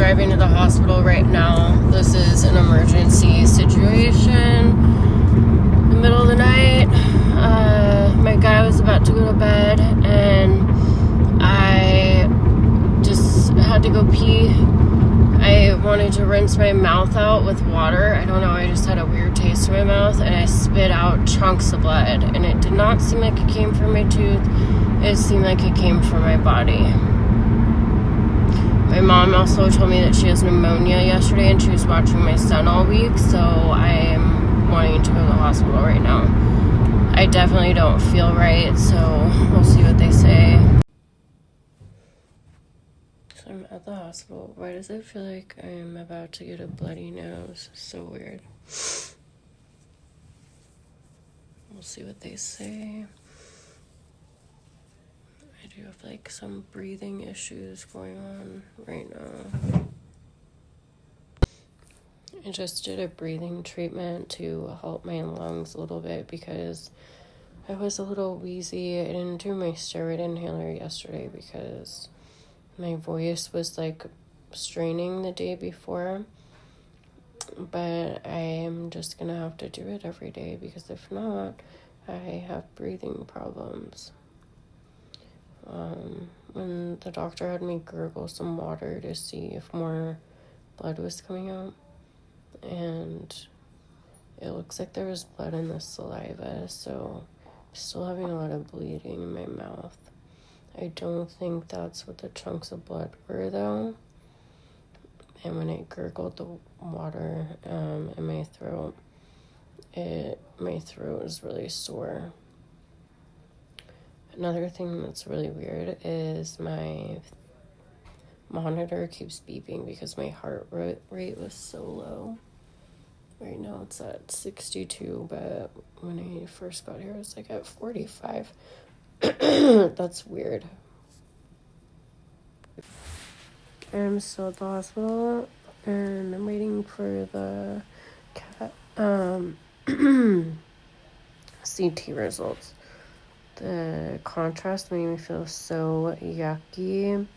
driving to the hospital right now. This is an emergency situation. The middle of the night, my guy was about to go to bed, and I just had to go pee. I wanted to rinse my mouth out with water. I don't know, I just had a weird taste in my mouth, and I spit out chunks of blood, and it did not seem like it came from my tooth. It seemed like it came from my body. My mom also told me that she has pneumonia yesterday, and she was watching my son all week, so I am wanting to go to the hospital right now. I definitely don't feel right, so we'll see what they say. So I'm at the hospital. Why does it feel like I'm about to get a bloody nose? So weird. We'll see what they say. I do have like some breathing issues going on right now. I just did a breathing treatment to help my lungs a little bit because I was a little wheezy. I didn't do my steroid inhaler yesterday because my voice was like straining the day before. But I am just gonna have to do it every day because if not, I have breathing problems. When the doctor had me gurgle some water to see if more blood was coming out, and it looks like there was blood in the saliva, so I'm still having a lot of bleeding in my mouth. I don't think that's what the chunks of blood were, though. And when I gurgled the water in my throat, my throat was really sore. Another thing that's really weird is my monitor keeps beeping because my heart rate was so low. Right now it's at 62, but when I first got here, it was like at 45. That's weird. I'm still at the hospital, and I'm waiting for the CT results. The contrast made me feel so yucky.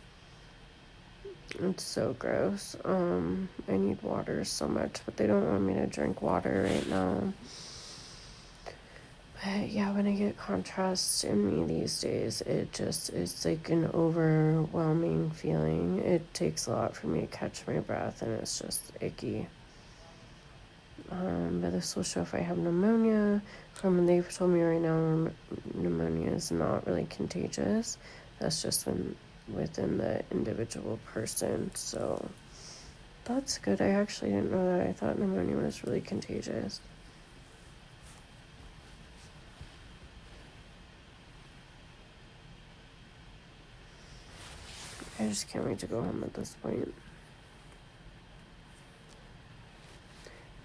It's so gross. I need water so much, but they don't want me to drink water right now. But yeah, when I get contrast in me these days, it's like an overwhelming feeling. It takes a lot for me to catch my breath, and it's just icky. But this will show if I have pneumonia. They've told me right now pneumonia is not really contagious. That's just within the individual person. So that's good. I actually didn't know that. I thought pneumonia was really contagious. I just can't wait to go home at this point.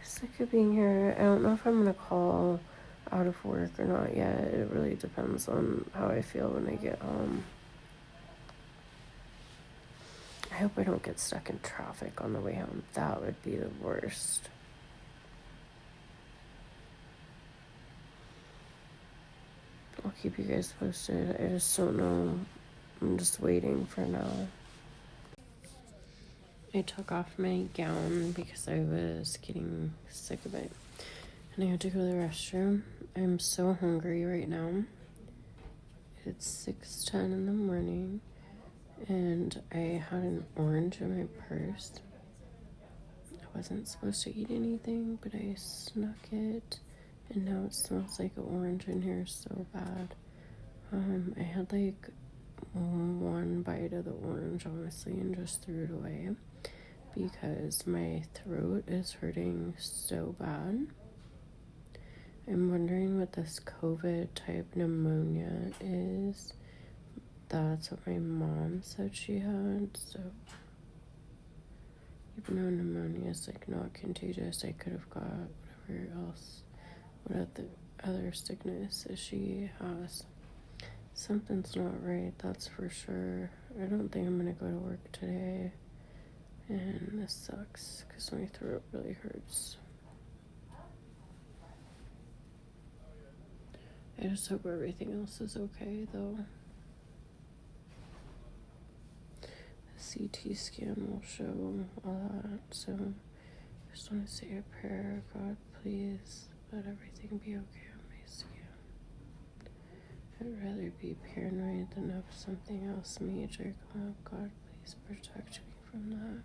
Sick of being here. I don't know if I'm going to call out of work or not yet. It really depends on how I feel when I get home. I hope I don't get stuck in traffic on the way home. That would be the worst. I'll keep you guys posted. I just don't know. I'm just waiting for now. I took off my gown because I was getting sick of it. And I had to go to the restroom. I'm so hungry right now. It's 6:10 in the morning. And I had an orange in my purse. I wasn't supposed to eat anything, but I snuck it. And now it smells like an orange in here so bad. I had like one bite of the orange, honestly, and just threw it away because my throat is hurting so bad. I'm wondering what this COVID type pneumonia is. That's what my mom said she had, so even though pneumonia is like not contagious, I could have got whatever else, what other sickness she has. Something's not right, that's for sure. I don't think I'm gonna go to work today, and this sucks because my throat really hurts. I just hope everything else is okay, though. CT scan will show all that. So I just want to say a prayer. God, please let everything be okay on my scan. I'd rather be paranoid than have something else major come up. God, please protect me from that.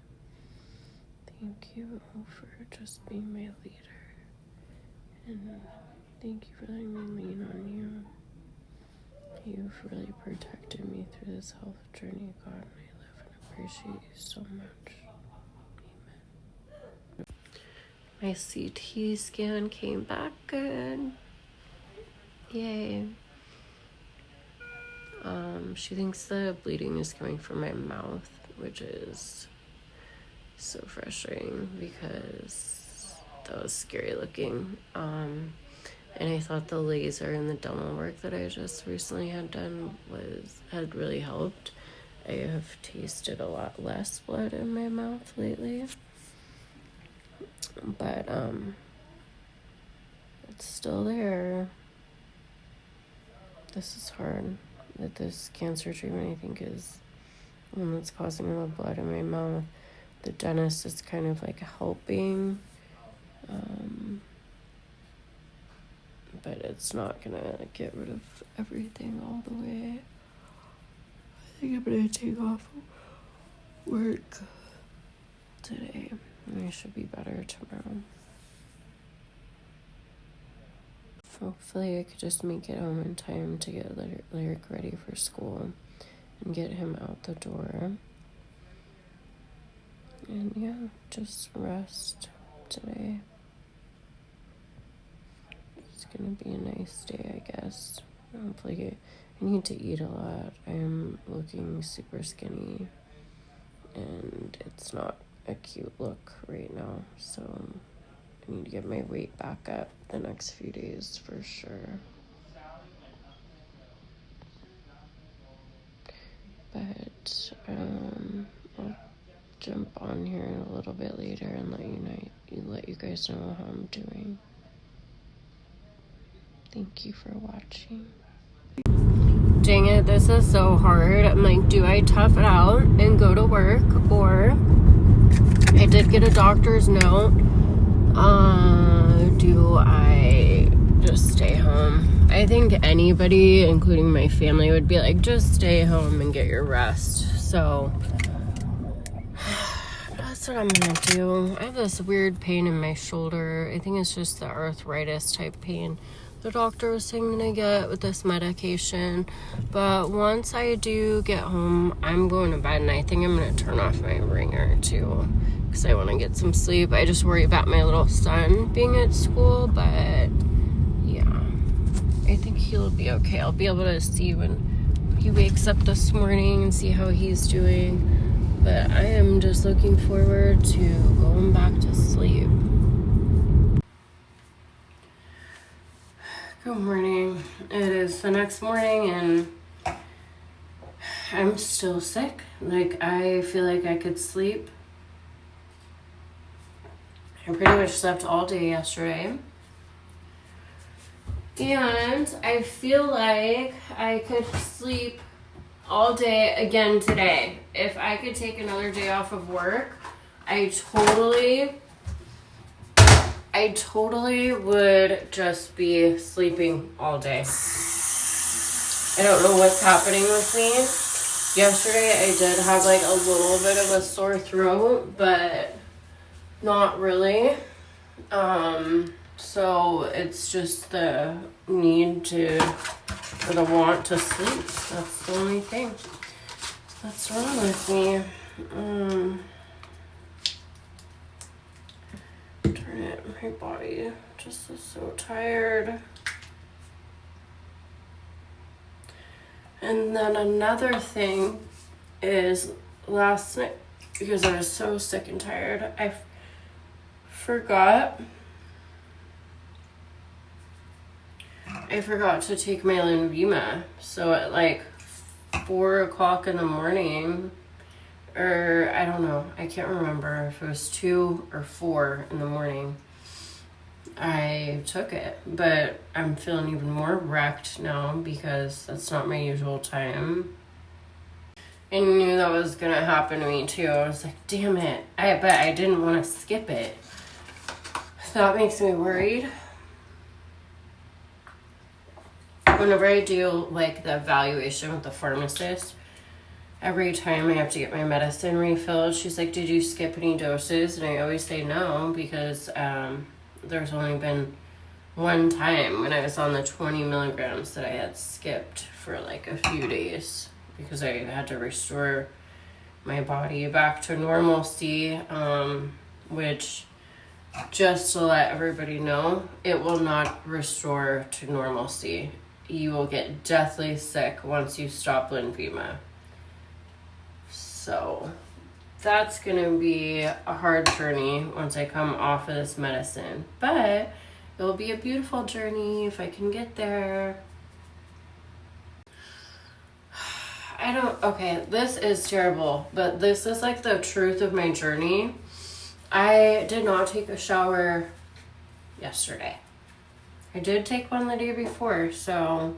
Thank you for just being my leader. And thank you for letting me lean on you. You've really protected me through this health journey, God, and I love and appreciate you so much. Amen. My CT scan came back good. Yay. She thinks the bleeding is coming from my mouth, which is so frustrating because that was scary looking. And I thought the laser and the dental work that I just recently had done had really helped. I have tasted a lot less blood in my mouth lately. But it's still there. This is hard. That this cancer treatment, I think, is one that's causing the blood in my mouth. The dentist is kind of like helping. But it's not gonna get rid of everything all the way. I think I'm gonna take off work today, and I should be better tomorrow. Hopefully I could just make it home in time to get Lyric ready for school and get him out the door. And yeah, just rest today. It's gonna be a nice day, I guess. Hopefully I need to eat a lot. I am looking super skinny and it's not a cute look right now, so I need to get my weight back up the next few days for sure. But I'll jump on here a little bit later and let you guys know how I'm doing. Thank you for watching. Dang it, this is so hard. I'm like, do I tough it out and go to work, or I did get a doctor's note. Do I just stay home? I think anybody, including my family, would be like, just stay home and get your rest. So that's what I'm gonna do. I have this weird pain in my shoulder. I think it's just the arthritis type pain the doctor was saying I'm gonna get with this medication. But once I do get home, I'm going to bed, and I think I'm gonna turn off my ringer too, because I want to get some sleep. I just worry about my little son being at school, but yeah, I think he'll be okay. I'll be able to see when he wakes up this morning and see how he's doing. But I am just looking forward to going back to sleep. Good morning. It is the next morning and I'm still sick. Like, I feel like I could sleep. I pretty much slept all day yesterday. And I feel like I could sleep all day again today. If I could take another day off of work, I totally would just be sleeping all day. I don't know what's happening with me. Yesterday I did have like a little bit of a sore throat, but not really. So it's just the need to, or the want to sleep. That's the only thing that's wrong with me. Darn it, my body just is so tired. And then another thing is last night, because I was so sick and tired, I forgot to take my Lenvima. So at like 4 o'clock in the morning, or I don't know, I can't remember if it was 2 or 4 in the morning, I took it. But I'm feeling even more wrecked now because that's not my usual time. I knew that was gonna happen to me too. I was like, damn it. But I didn't want to skip it. So that makes me worried. Whenever I do like the evaluation with the pharmacist, every time I have to get my medicine refilled, she's like, did you skip any doses? And I always say no, because there's only been one time when I was on the 20 milligrams that I had skipped for like a few days because I had to restore my body back to normalcy, which, just to let everybody know, it will not restore to normalcy. You will get deathly sick once you stop lymphedema. So that's going to be a hard journey once I come off of this medicine. But it'll be a beautiful journey if I can get there. Okay, this is terrible, but this is like the truth of my journey. I did not take a shower yesterday. I did take one the day before, so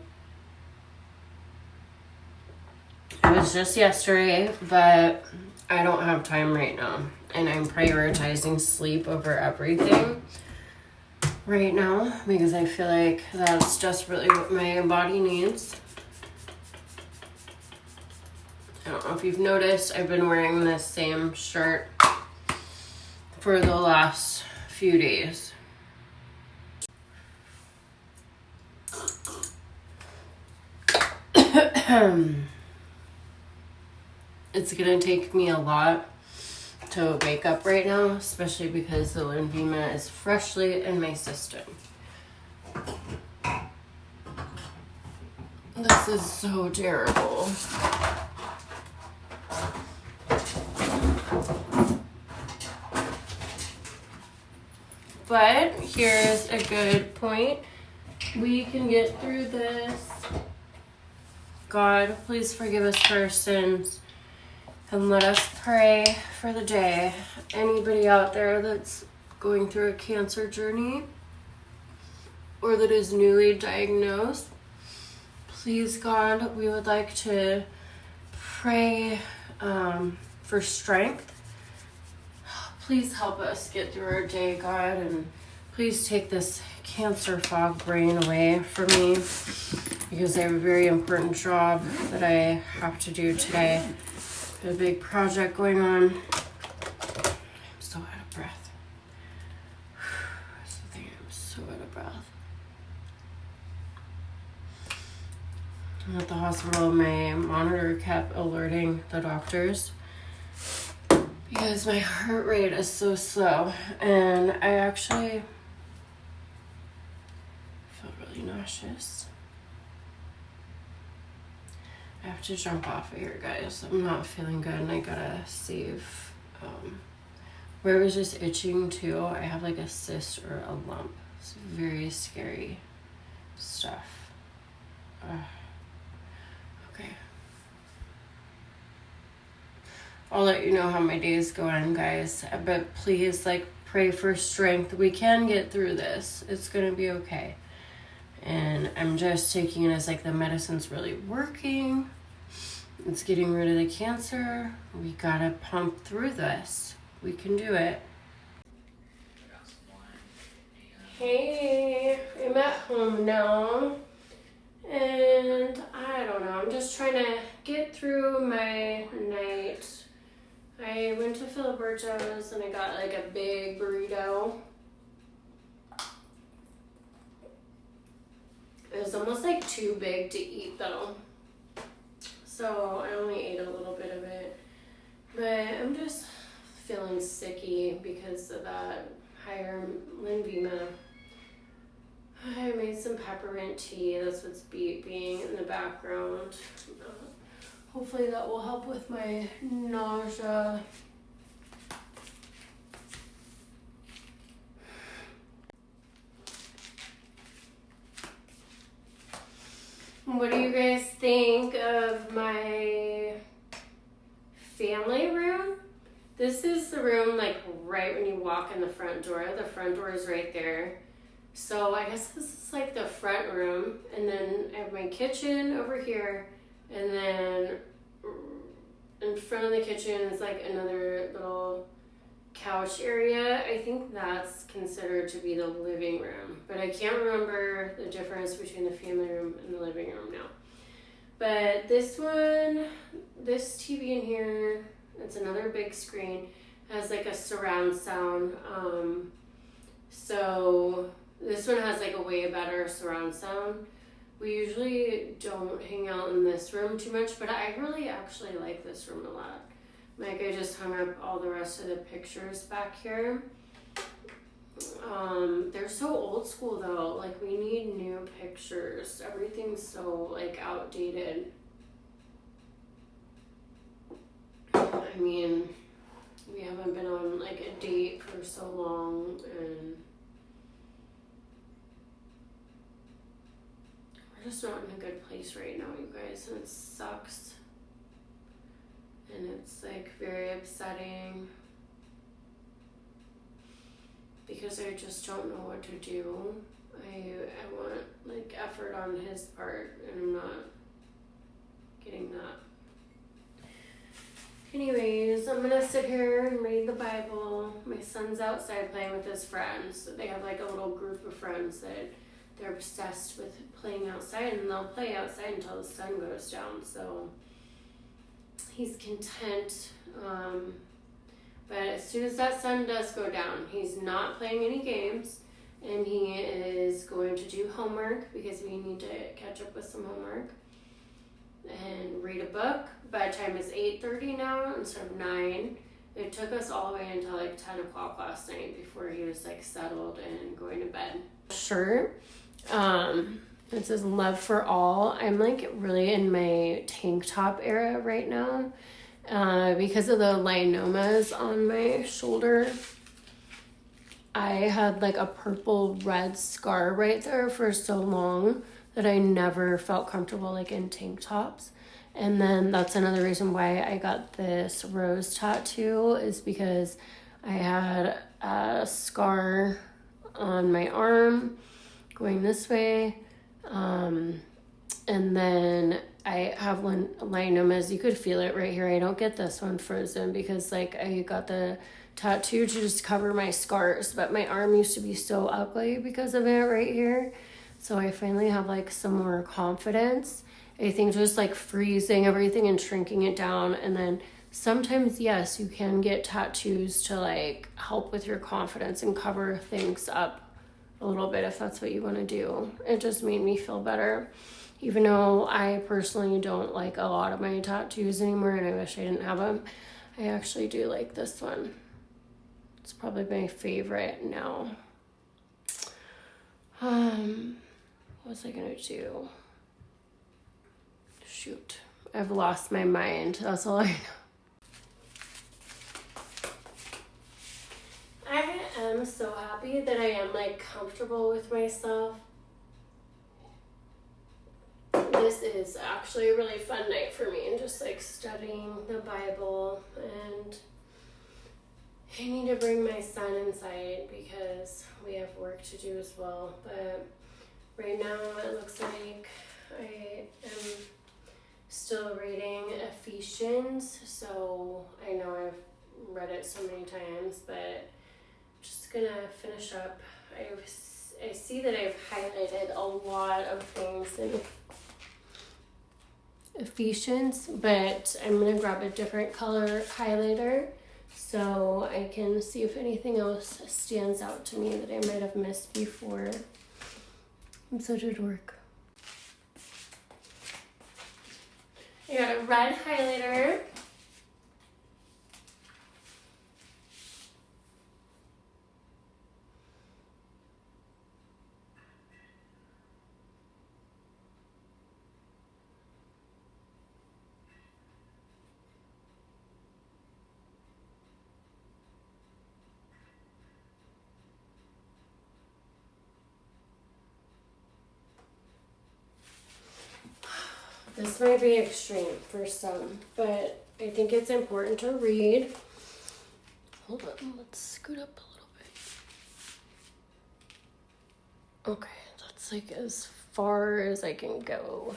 it was just yesterday, but I don't have time right now, and I'm prioritizing sleep over everything right now because I feel like that's desperately what my body needs. I don't know if you've noticed, I've been wearing this same shirt for the last few days. It's gonna take me a lot to wake up right now, especially because the lymphedema is freshly in my system. This is so terrible. But here's a good point. We can get through this. God, please forgive us for our sins. And let us pray for the day. Anybody out there that's going through a cancer journey or that is newly diagnosed, please, God, we would like to pray for strength. Please help us get through our day, God, and please take this cancer fog brain away from me because I have a very important job that I have to do today. A big project going on. I'm so out of breath. That's the thing, I'm so out of breath. I'm at the hospital, my monitor kept alerting the doctors because my heart rate is so slow, and I actually feel really nauseous. I have to jump off of here, guys. I'm not feeling good, and I gotta save. Where it was just itching too, I have like a cyst or a lump. It's very scary stuff. Okay. I'll let you know how my days go on, guys. But please, like, pray for strength. We can get through this. It's gonna be okay. And I'm just taking it as like the medicine's really working. It's getting rid of the cancer. We gotta pump through this. We can do it. Hey, I'm at home now. And I don't know, I'm just trying to get through my night. I went to Filiberto's and I got like a big burrito. It was almost like too big to eat though. So I only ate a little bit of it. But I'm just feeling sicky because of that higher lymphedema. I made some peppermint tea. That's what's beeping in the background. Hopefully that will help with my nausea. What do you guys think of my family room? This is the room like right when you walk in the front door. The front door is right there. So I guess this is like the front room, and then I have my kitchen over here, and then in front of the kitchen is like another little couch area. I think that's considered to be the living room, but I can't remember the difference between the family room and the living room now. But this one, this TV in here, it's another big screen, has like a surround sound. So this one has like a way better surround sound. We usually don't hang out in this room too much, but I really actually like this room a lot. Like, I just hung up all the rest of the pictures back here. They're so old school though. Like, we need new pictures. Everything's so like outdated. I mean, we haven't been on like a date for so long, and we're just not in a good place right now, you guys, and it sucks. And it's like very upsetting because I just don't know what to do. I want like effort on his part, and I'm not getting that. Anyways, I'm gonna sit here and read the Bible. My son's outside playing with his friends. They have like a little group of friends that they're obsessed with playing outside, and they'll play outside until the sun goes down. So he's content. But as soon as that sun does go down, he's not playing any games, and he is going to do homework because we need to catch up with some homework and read a book. Bedtime is 8:30 now instead of 9. It took us all the way until like 10 o'clock last night before he was like settled and going to bed. Shirt. It says love for all. I'm like really in my tank top era right now. Because of the linomas on my shoulder. I had like a purple red scar right there for so long that I never felt comfortable like in tank tops. And then that's another reason why I got this rose tattoo, is because I had a scar on my arm going this way. And then I have one linomas. You could feel it right here. I don't get this one frozen because like I got the tattoo to just cover my scars, but my arm used to be so ugly because of it right here. So I finally have like some more confidence. I think just like freezing everything and shrinking it down. And then sometimes, yes, you can get tattoos to like help with your confidence and cover things up a little bit if that's what you want to do. It just made me feel better. Even though I personally don't like a lot of my tattoos anymore and I wish I didn't have them, I actually do like this one. It's probably my favorite now. What was I gonna do? Shoot, I've lost my mind. That's all I know. I am so happy that I am like comfortable with myself. This is actually a really fun night for me, and just like studying the Bible, and I need to bring my son inside because we have work to do as well. But right now it looks like I am still reading Ephesians, so I know I've read it so many times, but I'm just gonna finish up. I see that I've highlighted a lot of things in Ephesians, but I'm gonna grab a different color highlighter so I can see if anything else stands out to me that I might have missed before. I'm such a dork. I got a red highlighter. This might be extreme for some, but I think it's important to read. Hold on, let's scoot up a little bit. Okay, that's like as far as I can go.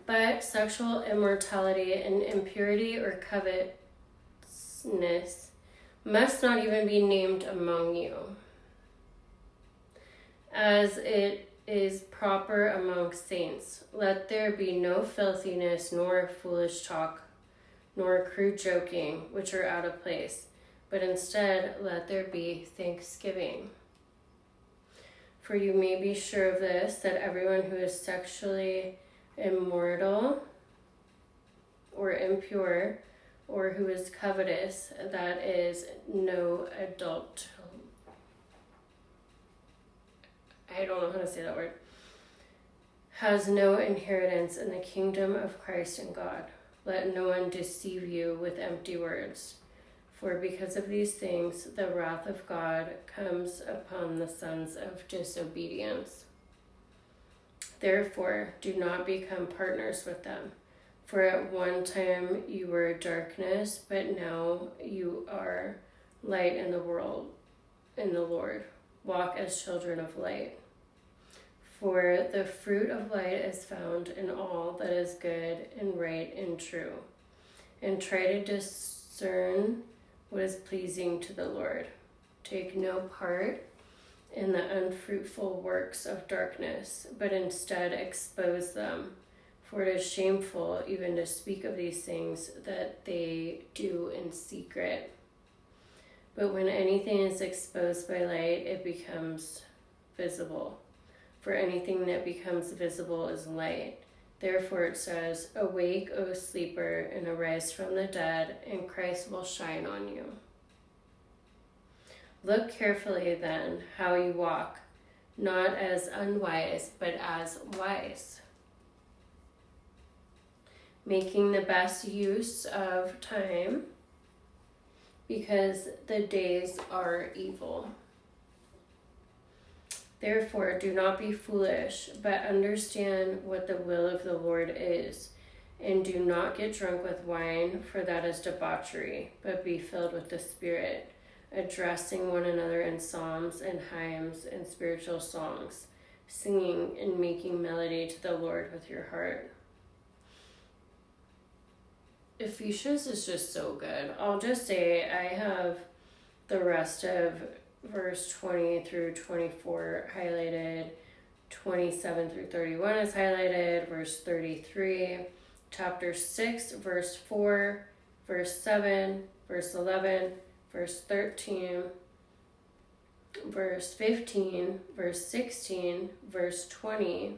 But sexual immorality and impurity or covetousness must not even be named among you, as it is proper among saints. Let there be no filthiness, nor foolish talk, nor crude joking, which are out of place, but instead let there be thanksgiving. For you may be sure of this, that everyone who is sexually immoral or impure, or who is covetous, that is no adult. I don't know how to say that word. Has no inheritance in the kingdom of Christ and God. Let no one deceive you with empty words. For because of these things, the wrath of God comes upon the sons of disobedience. Therefore, do not become partners with them. For at one time you were darkness, but now you are light in the world, in the Lord. Walk as children of light. For the fruit of light is found in all that is good and right and true. And try to discern what is pleasing to the Lord. Take no part in the unfruitful works of darkness, but instead expose them. For it is shameful even to speak of these things that they do in secret. But when anything is exposed by light, it becomes visible. For anything that becomes visible is light. Therefore it says, awake, O sleeper, and arise from the dead, and Christ will shine on you. Look carefully then how you walk, not as unwise, but as wise, making the best use of time, because the days are evil. Therefore, do not be foolish, but understand what the will of the Lord is. And do not get drunk with wine, for that is debauchery, but be filled with the Spirit, addressing one another in psalms and hymns and spiritual songs, singing and making melody to the Lord with your heart. Ephesians is just so good. I'll just say I have the rest of verse 20 through 24 highlighted, 27 through 31 is highlighted, verse 33, chapter 6, verse 4, verse 7, verse 11, verse 13, verse 15, verse 16, verse 20,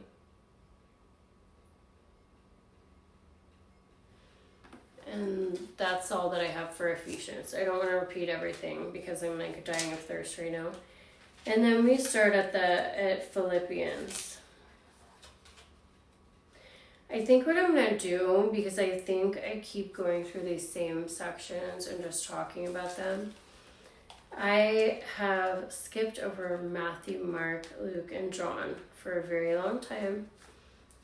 and that's all that I have for Ephesians. I don't want to repeat everything because I'm like dying of thirst right now. And then we start at Philippians. I think what I'm going to do, because I think I keep going through these same sections and just talking about them, I have skipped over Matthew, Mark, Luke, and John for a very long time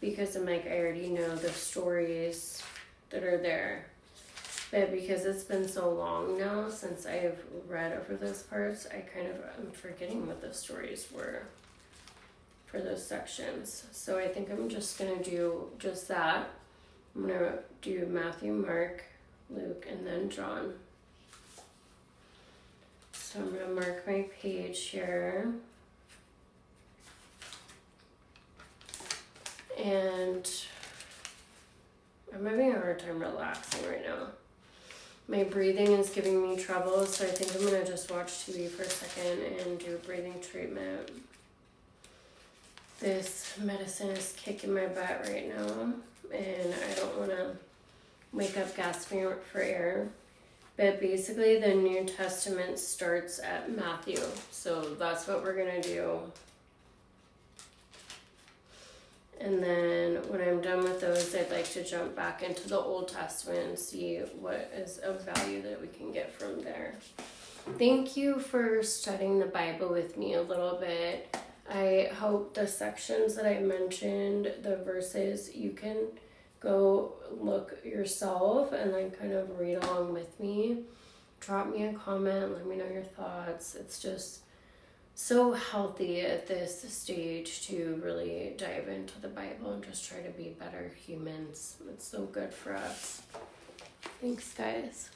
because I'm like, I already know the stories that are there. But because it's been so long now since I've read over those parts, I kind of am forgetting what the stories were for those sections. So I think I'm just going to do just that. I'm going to do Matthew, Mark, Luke, and then John. So I'm going to mark my page here. And I'm having a hard time relaxing right now. My breathing is giving me trouble, so I think I'm going to just watch TV for a second and do a breathing treatment. This medicine is kicking my butt right now, and I don't want to wake up gasping for air. But basically, the New Testament starts at Matthew, so that's what we're going to do. And then when I'm done with those, I'd like to jump back into the Old Testament and see what is of value that we can get from there. Thank you for studying the Bible with me a little bit. I hope the sections that I mentioned, the verses, you can go look yourself and then kind of read along with me. Drop me a comment, let me know your thoughts. It's just so healthy at this stage to really dive into the Bible and just try to be better humans. It's so good for us. Thanks, guys.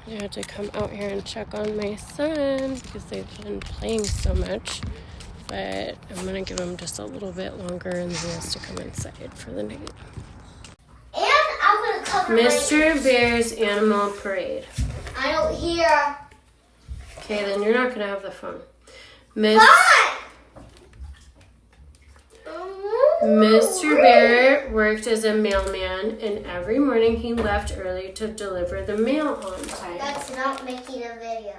I had to come out here and check on my son because they've been playing so much. But I'm going to give him just a little bit longer and he has to come inside for the night. And I'm going to cover Mr. Bear's Animal Parade. I don't hear. Okay, then you're not going to have the phone. Mr. Bear worked as a mailman, and every morning he left early to deliver the mail on time. That's not making a video.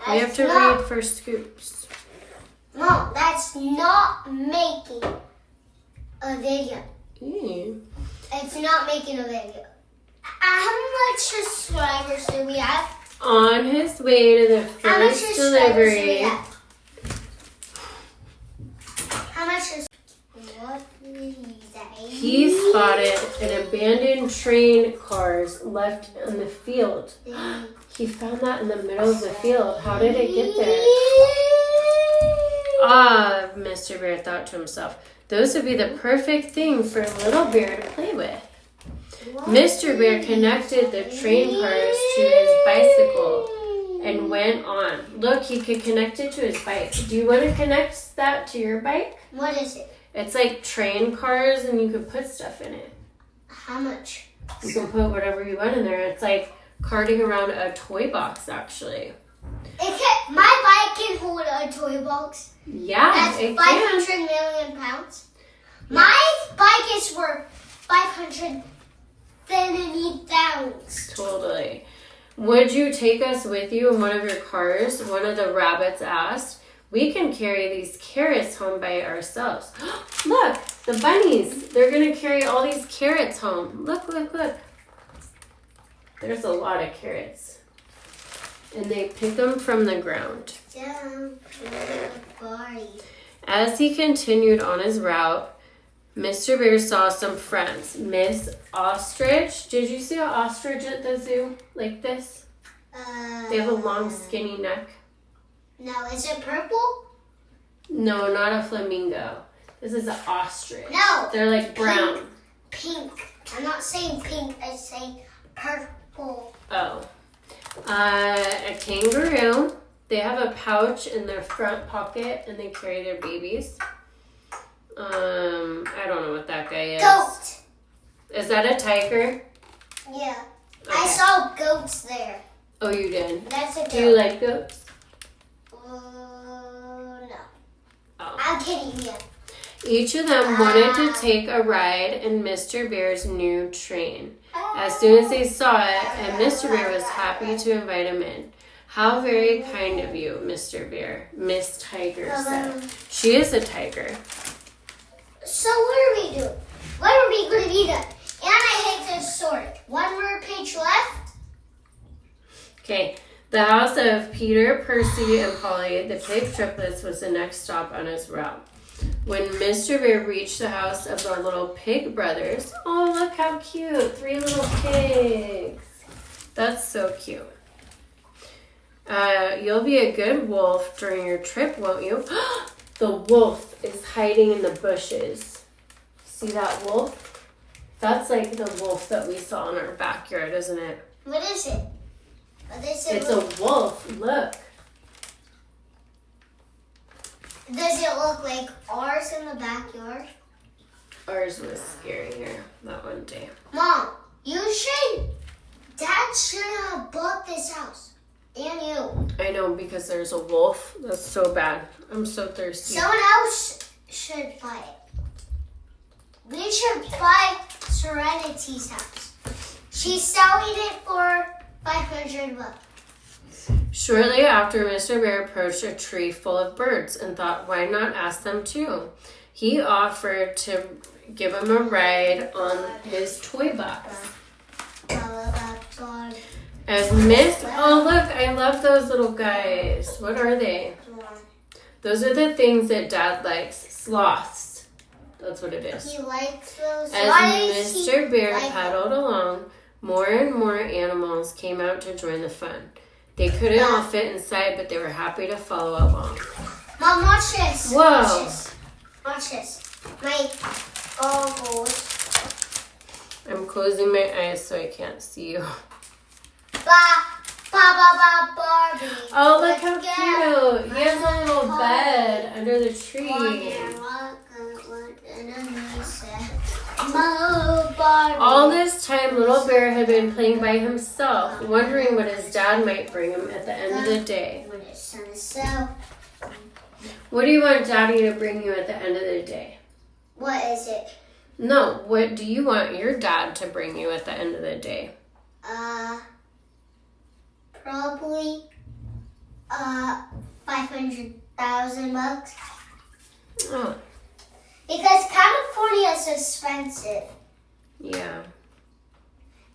We have to read for scoops. Mom, that's not making a video. It's not making a video. How much subscribers do we have? On his way to the first delivery. How much is... What did he say? He spotted an abandoned train cars left in the field. He found that in the middle of the field. How did it get there? Ah, Mr. Bear thought to himself, those would be the perfect thing for Little Bear to play with. Mr. Bear connected the train cars to his bicycle and went on. Look, he could connect it to his bike. Do you want to connect that to your bike? What is it? It's like train cars and you could put stuff in it. How much? You can put whatever you want in there. It's like carting around a toy box, actually. My bike can hold a toy box. Yeah, that's it 500 can. million pounds. Yeah. My bike is worth 500 pounds. Totally. Would you take us with you in one of your cars? One of the rabbits asked. We can carry these carrots home by ourselves. Look, the bunnies. They're going to carry all these carrots home. Look, look, look. There's a lot of carrots. And they pick them from the ground. As he continued on his route, Mr. Bear saw some friends. Miss Ostrich. Did you see an ostrich at the zoo? Like this? They have a long, skinny neck. No, is it purple? No, not a flamingo. This is an ostrich. No. They're like brown. Pink. I'm not saying pink. I'm saying purple. Oh. A kangaroo. They have a pouch in their front pocket and they carry their babies. I don't know what that guy is. Goat. Is that a tiger? Yeah. Okay. I saw goats there. Oh, you did? That's a goat. Do you like goats? No. Oh. I'm kidding you. Each of them wanted to take a ride in Mr. Bear's new train. As soon as they saw it, and Mr. Bear was happy to invite him in. How very kind of you, Mr. Bear, Miss Tiger said. She is a tiger. So what are we doing? What are we going to be doing? And I hate this sword. One more page left. Okay. The house of Peter, Percy, and Polly, the pig triplets, was the next stop on his route. When Mr. Bear reached the house of the little pig brothers, oh, look how cute. 3 little pigs. That's so cute. You'll be a good wolf during your trip, won't you? The wolf is hiding in the bushes. See that wolf? That's like the wolf that we saw in our backyard, isn't it? What is it? It's a wolf. Look. Does it look like ours in the backyard? Ours was scarier that one day. Mom, Dad should have bought this house. And you. I know, because there's a wolf. That's so bad. I'm so thirsty. Someone else should buy it. We should buy Serenity's house. She's selling it for $500. Shortly after, Mr. Bear approached a tree full of birds and thought, why not ask them too? He offered to give him a ride on his toy box. Oh look, I love those little guys. What are they? Those are the things that Dad likes. Sloths. That's what it is. He likes those. As Mr. Bear paddled along, more and more animals came out to join the fun. They couldn't all fit inside, but they were happy to follow along. Mom, watch this. Whoa. Watch this. Watch this. My goggles. I'm closing my eyes so I can't see you. Barbie. Oh, look how cute. He has a little bed under the tree. All this time, Little Bear had been playing by himself, wondering what his dad might bring him at the end of the day. What do you want Daddy to bring you at the end of the day? What is it? No, what do you want your dad to bring you at the end of the day? Probably 500,000 bucks. Oh, Because California is expensive. yeah.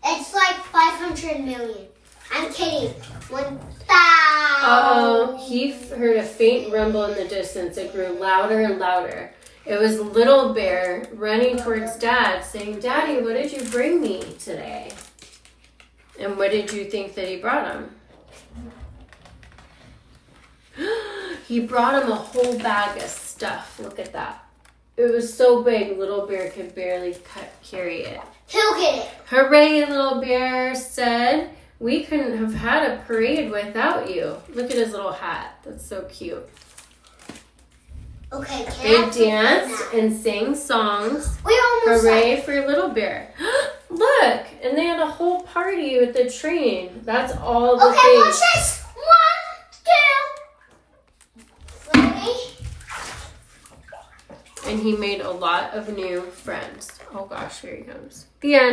It's like 500 million. I'm kidding. 1,000. Uh-oh, he heard a faint rumble in the distance. It grew louder and louder. It was Little Bear running towards Dad, saying, Daddy, what did you bring me today? And what did you think that he brought him? He brought him a whole bag of stuff. Look at that. It was so big, Little Bear could barely carry it. He'll get it. Hooray, Little Bear said. We couldn't have had a parade without you. Look at his little hat. That's so cute. Okay, They danced and sang songs. We almost Hooray for Little Bear. Look, and they had a whole party with the train. That's all the Okay, things. watch this. 1, 2. Ready? And he made a lot of new friends. Oh gosh, here he comes. The end.